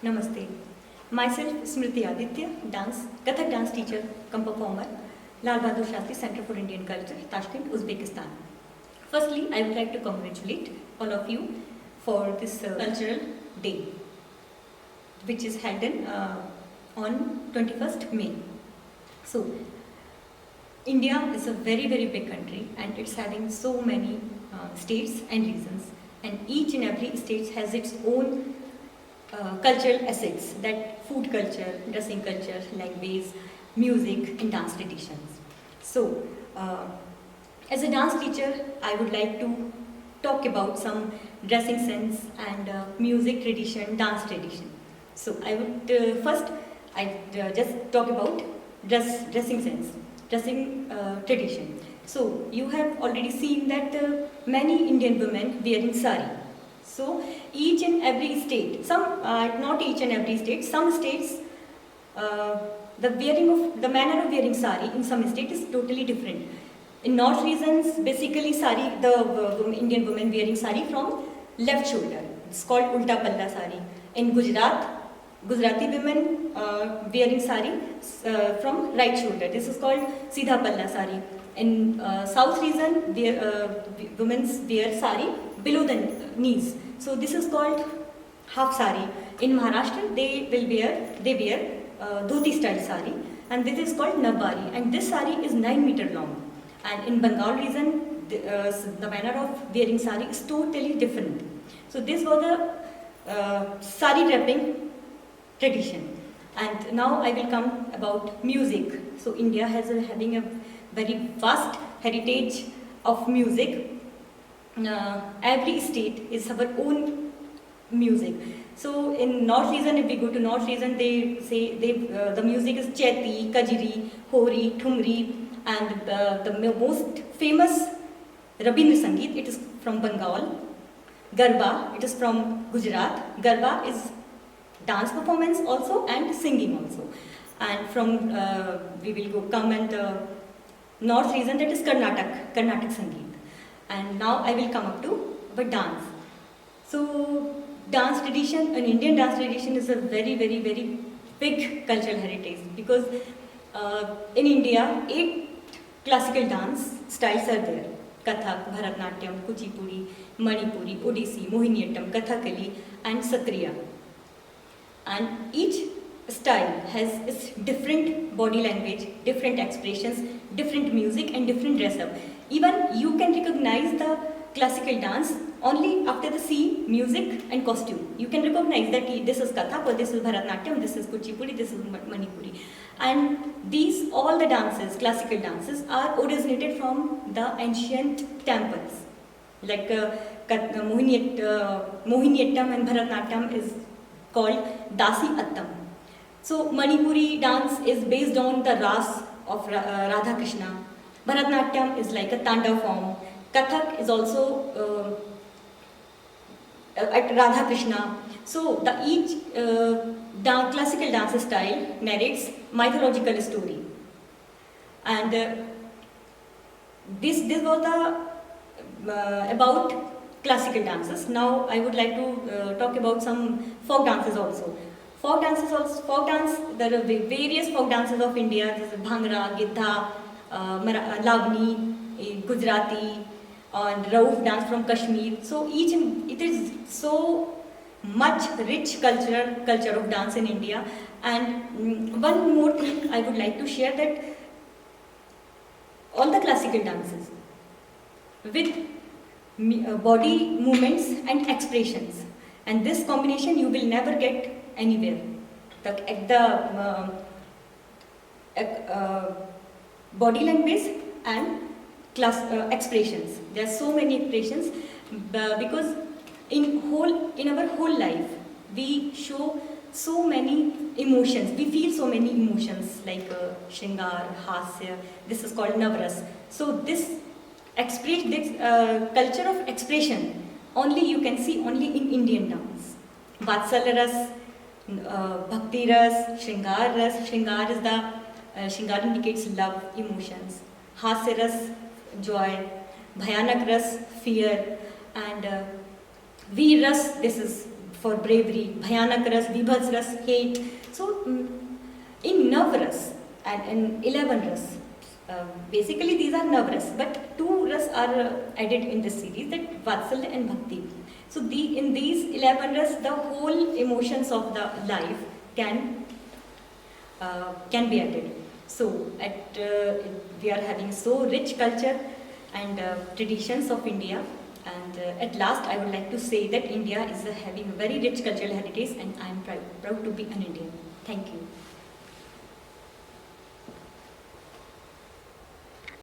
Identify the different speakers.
Speaker 1: Namaste. Myself Smriti Aditya, Kathak dance teacher cum performer, Lal Bahadur Shastri Center for Indian Culture, Tashkent, Uzbekistan. Firstly, I would like to congratulate all of you for this cultural day, which is held on 21st May. So, India is a very big country and it's having so many states and regions, and each and every state has its own cultural assets, that food culture, dressing culture, language, music and dance traditions. So, as a dance teacher, I would like to talk about some dressing sense and music tradition, dance tradition. So I would just talk about dressing sense, dressing tradition. So you have already seen that many Indian women wearing sari. So each and every state, not each and every state, some states, the manner of wearing sari in some states is totally different. In north regions, basically sari, the Indian women wearing sari from left shoulder. It's called ulta palla sari. In Gujarati women wearing sari from right shoulder. This is called Sidha Palla sari. In south region, women wear sari below the knees. So this is called half sari. In Maharashtra, they wear dhoti style sari, and this is called nabari. And this sari is 9 meter long. And in Bengal region, the manner of wearing sari is totally different. So this was the sari wrapping tradition. And now I will come about music. So India has having a very vast heritage of music. Every state is our own music. So in North region, if we go to North region, they say the music is Chaiti, Kajri, Hori, Thumri, and the most famous Rabindra Sangeet, it is from Bengal. Garba, it is from Gujarat. Garba is dance performance also and singing also. And from we will come and north region, that is Karnataka Sangeet. And now I will come up to dance. So dance tradition, an Indian dance tradition is a very big cultural heritage, because in India 8 classical dance styles are there: Kathak, Bharatnatyam, Kuchipudi, Manipuri, Odissi, Mohiniyattam, Kathakali and Satriya. And each style has its different body language, different expressions, different music and different dress up. Even you can recognize the classical dance only after the see music and costume. You can recognize that this is Kathak, or this is Bharatnatyam, this is Kuchipudi, this is Manipuri. And these, all the dances, classical dances, are originated from the ancient temples. Like Mohiniyattam and Bharatnatyam is called Dasi Attam. So Manipuri dance is based on the ras of Radha Krishna. Bharatnatyam is like a Tandav form. Kathak is also at Radha Krishna. So each classical dance style narrates mythological story. And this was the about classical dances. Now I would like to talk about some folk dances also. Folk dance, there are various folk dances of India. This is Bhangra, Giddha, Lavani, Gujarati, and Rauf dance from Kashmir. So it is so much rich culture of dance in India. And one more thing I would like to share, that all the classical dances with body movements and expressions, and this combination you will never get anywhere. The body language and expressions. There are so many expressions because in our whole life we show so many emotions. We feel so many emotions like Shringar, Hasya. This is called Navras. So this culture of expression only you can see only in Indian dance. Vatsalya ras, Bhakti ras, Shringar ras. Shringar is the Shringar indicates love, emotions. Hasya ras, joy. Bhayanak ras, fear. And Veer ras, this is for bravery, bhayanak ras, vibhas ras, hate. So in Nav ras and 11 ras, basically these are Nav ras, but 2 ras are added in this series, that Vatsalya and Bhakti. So in these 11 ras, the whole emotions of the life can be added. So we are having so rich culture and traditions of India. And at last, I would like to say that India is having very rich cultural heritage, and I am proud to be an Indian. Thank you.